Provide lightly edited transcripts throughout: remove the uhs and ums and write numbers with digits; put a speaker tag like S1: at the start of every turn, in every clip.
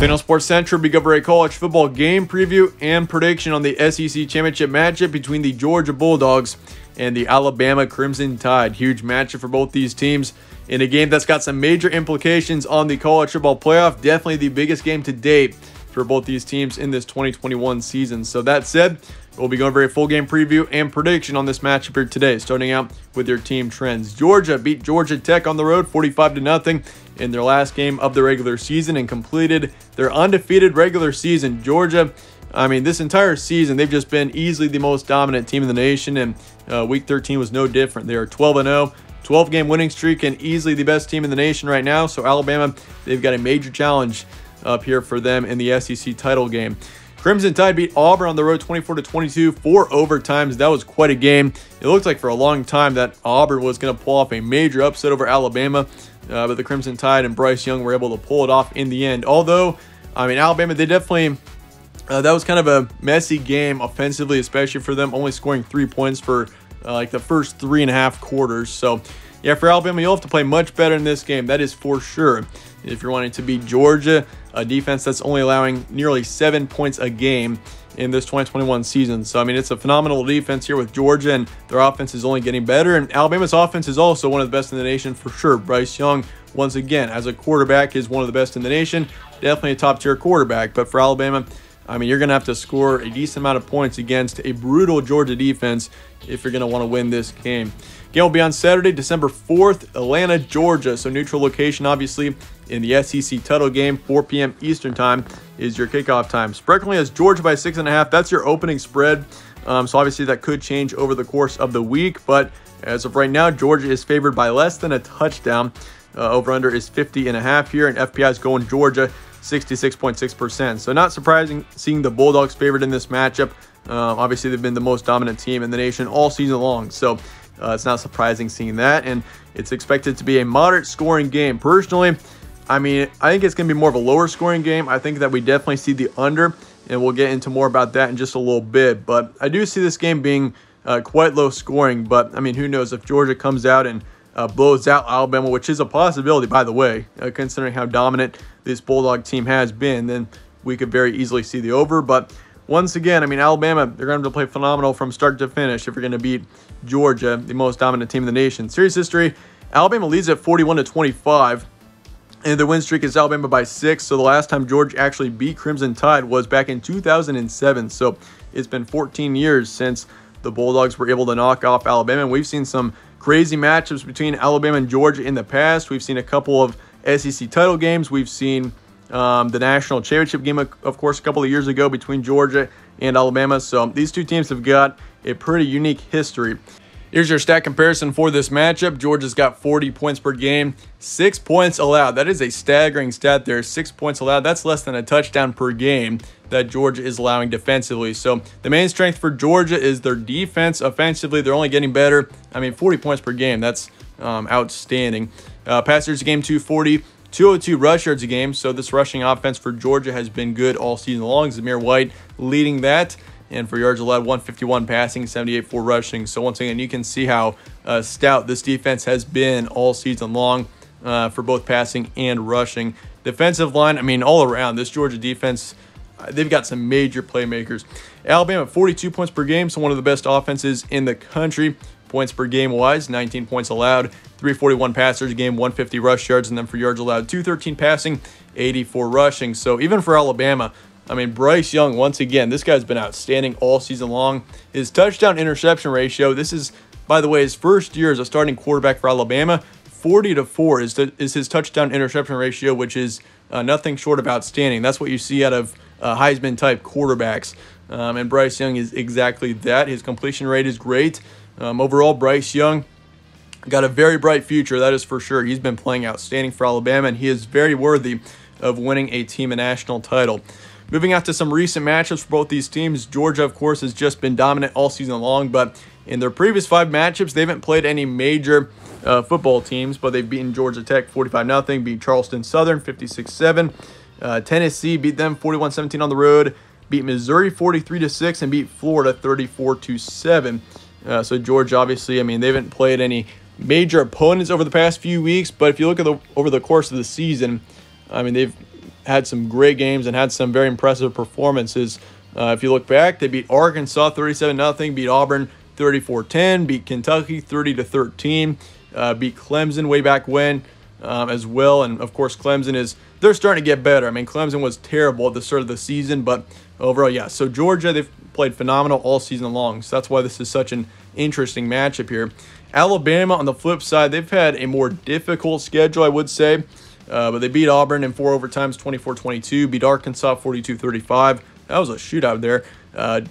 S1: Channel Sports Central, we cover a college football game preview and prediction on the SEC Championship matchup between the Georgia Bulldogs and the Alabama Crimson Tide. Huge matchup for both these teams in a game that's got some major implications on the college football playoff. Definitely the biggest game to date for both these teams in this 2021 season. So that said, we'll be going over a full game preview and prediction on this matchup here today, starting out with your team trends. Georgia beat Georgia Tech on the road 45-0 in their last game of the regular season and completed their undefeated regular season. Georgia, I mean, this entire season, they've just been easily the most dominant team in the nation, and Week 13 was no different. They are 12-0, 12-game winning streak, and easily the best team in the nation right now. So Alabama, they've got a major challenge up here for them in the SEC title game. Crimson Tide beat Auburn on the road 24-22, 4 overtimes. That was quite a game. It looked like for a long time that Auburn was going to pull off a major upset over Alabama, but the Crimson Tide and Bryce Young were able to pull it off in the end. Although, I mean, Alabama, they definitely, that was kind of a messy game offensively, especially for them, only scoring 3 points for like the first 3.5 quarters. So, yeah, for Alabama, you'll have to play much better in this game. That is for sure. If you're wanting to beat Georgia, a defense that's only allowing nearly 7 points a game in this 2021 season. So, I mean, it's a phenomenal defense here with Georgia, and their offense is only getting better. And Alabama's offense is also one of the best in the nation for sure. Bryce Young, once again, as a quarterback, is one of the best in the nation. Definitely a top-tier quarterback. But for Alabama, I mean, you're going to have to score a decent amount of points against a brutal Georgia defense if you're going to want to win this game. Game will be on Saturday, December 4th, Atlanta, Georgia. So neutral location, obviously, in the SEC title game. 4 p.m. Eastern time is your kickoff time. Spread currently has Georgia by 6.5. That's your opening spread. So obviously that could change over the course of the week. But as of right now, Georgia is favored by less than a touchdown. Over-under is 50.5 here, and FPI is going Georgia 66.6%. So not surprising seeing the Bulldogs favored in this matchup. Obviously, they've been the most dominant team in the nation all season long. So it's not surprising seeing that. And it's expected to be a moderate scoring game. Personally, I mean, I think it's going to be more of a lower scoring game. I think that we definitely see the under, and we'll get into more about that in just a little bit. But I do see this game being quite low scoring. But, I mean, who knows if Georgia comes out and blows out Alabama, which is a possibility, by the way, considering how dominant this Bulldog team has been, then we could very easily see the over. But once again, I mean, Alabama, they're going to play phenomenal from start to finish if you're going to beat Georgia, the most dominant team in the nation. Series history, Alabama leads at 41-25, and the win streak is Alabama by 6. So the last time Georgia actually beat Crimson Tide was back in 2007. So it's been 14 years since the Bulldogs were able to knock off Alabama. And we've seen some crazy matchups between Alabama and Georgia in the past. We've seen a couple of SEC title games. We've seen the national championship game, of course, a couple of years ago between Georgia and Alabama. So these two teams have got a pretty unique history. Here's your stat comparison for this matchup. Georgia's got 40 points per game, 6 points allowed. That is a staggering stat there, 6 points allowed. That's less than a touchdown per game that Georgia is allowing defensively. So the main strength for Georgia is their defense. Offensively, they're only getting better. I mean, 40 points per game, that's outstanding. Pass yards a game, 240. 202 rush yards a game. So this rushing offense for Georgia has been good all season long. Zamir White leading that. And for yards allowed, 151 passing, 78 for rushing. So once again, you can see how stout this defense has been all season long for both passing and rushing. Defensive line, I mean, all around, this Georgia defense, they've got some major playmakers. Alabama, 42 points per game, so one of the best offenses in the country. Points per game wise, 19 points allowed, 341 passers a game, 150 rush yards, and then for yards allowed, 213 passing, 84 rushing. So even for Alabama, I mean, Bryce Young, once again, this guy's been outstanding all season long. His touchdown interception ratio, this is, by the way, his first year as a starting quarterback for Alabama, 40-4 is his touchdown interception ratio, which is nothing short of outstanding. That's what you see out of Heisman-type quarterbacks. And Bryce Young is exactly that. His completion rate is great. Overall, Bryce Young got a very bright future, that is for sure. He's been playing outstanding for Alabama, and he is very worthy of winning a team a national title. Moving out to some recent matchups for both these teams, Georgia, of course, has just been dominant all season long, but in their previous 5 matchups, they haven't played any major football teams, but they've beaten Georgia Tech 45-0, beat Charleston Southern 56-7. Tennessee beat them 41-17 on the road, beat Missouri 43-6, and beat Florida 34-7. So Georgia, obviously, I mean, they haven't played any major opponents over the past few weeks, but if you look at over the course of the season, I mean, they've had some great games and had some very impressive performances. If you look back, they beat Arkansas 37-0, beat Auburn 34-10, beat Kentucky 30-13, beat Clemson way back when as well. And of course, they're starting to get better. I mean, Clemson was terrible at the start of the season, but overall, yeah. So Georgia, they've played phenomenal all season long. So that's why this is such an interesting matchup here. Alabama, on the flip side, they've had a more difficult schedule, I would say. But they beat Auburn in 4 overtimes, 24-22, beat Arkansas 42-35. That was a shootout there.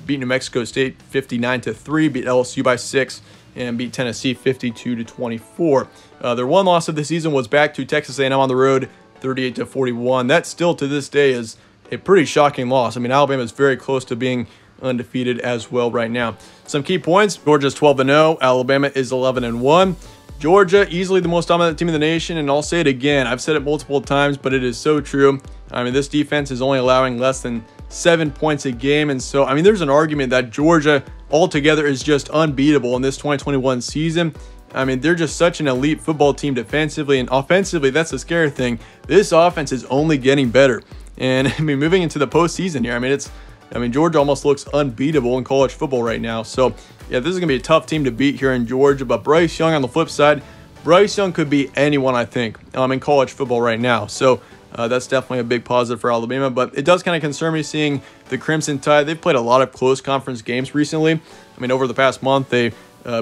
S1: Beat New Mexico State 59-3, beat LSU by 6, and beat Tennessee 52-24. Their one loss of the season was back to Texas A&M on the road, 38-41. That still to this day is a pretty shocking loss. I mean, Alabama is very close to being undefeated as well right now. Some key points: Georgia's 12-0, Alabama is 11-1. Georgia, easily the most dominant team in the nation, and I'll say it again. I've said it multiple times, but it is so true. I mean, this defense is only allowing less than 7 points a game, and so, I mean, there's an argument that Georgia altogether is just unbeatable in this 2021 season. I mean, they're just such an elite football team defensively, and offensively, that's the scary thing. This offense is only getting better. And, I mean, moving into the postseason here, I mean, Georgia almost looks unbeatable in college football right now. So, yeah, this is going to be a tough team to beat here in Georgia. But Bryce Young on the flip side, Bryce Young could be anyone, I think, in college football right now. So, that's definitely a big positive for Alabama. But it does kind of concern me seeing the Crimson Tide. They've played a lot of close conference games recently. I mean, over the past month, they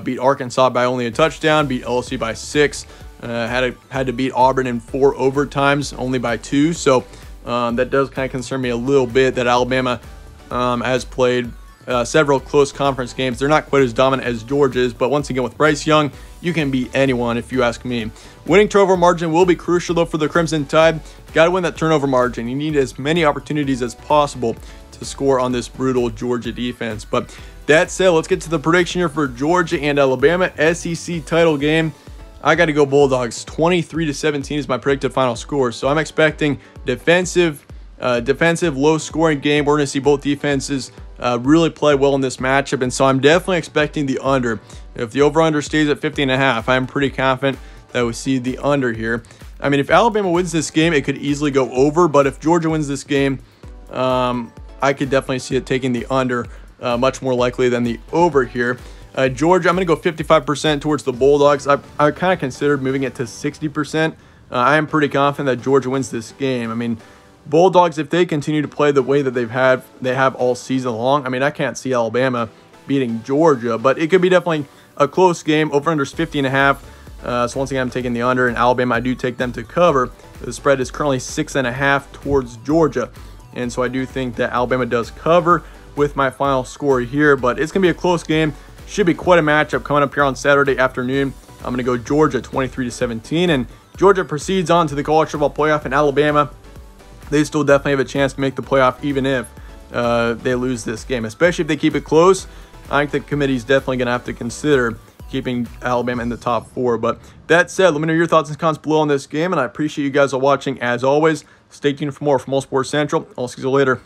S1: beat Arkansas by only a touchdown, beat LSU by 6, had to beat Auburn in 4 overtimes, only by 2. So, that does kind of concern me a little bit that Alabama has played several close conference games. They're not quite as dominant as Georgia is, but once again, with Bryce Young, you can beat anyone if you ask me. Winning turnover margin will be crucial, though, for the Crimson Tide. Got to win that turnover margin. You need as many opportunities as possible to score on this brutal Georgia defense. But that said, let's get to the prediction here for Georgia and Alabama SEC title game. I got to go Bulldogs. 23-17 is my predicted final score. So I'm expecting defensive, low-scoring game. We're going to see both defenses really play well in this matchup, and so I'm definitely expecting the under. If the over-under stays at 50.5, I'm pretty confident that we see the under here. I mean, if Alabama wins this game, it could easily go over, but if Georgia wins this game, I could definitely see it taking the under, much more likely than the over here. Georgia, I'm going to go 55% towards the Bulldogs. I kind of considered moving it to 60%. I am pretty confident that Georgia wins this game. I mean, Bulldogs, if they continue to play the way that they have all season long, I mean, I can't see Alabama beating Georgia, but it could be definitely a close game. Over-under is 50.5. So once again, I'm taking the under, and Alabama, I do take them to cover. The spread is currently 6.5 towards Georgia, and so I do think that Alabama does cover with my final score here, but it's going to be a close game. Should be quite a matchup coming up here on Saturday afternoon. I'm going to go Georgia 23-17, and Georgia proceeds on to the college football playoff, and Alabama, they still definitely have a chance to make the playoff even if they lose this game, especially if they keep it close. I think the committee is definitely going to have to consider keeping Alabama in the top 4. But that said, let me know your thoughts and comments below on this game, and I appreciate you guys all watching as always. Stay tuned for more from All Sports Central. I'll see you later.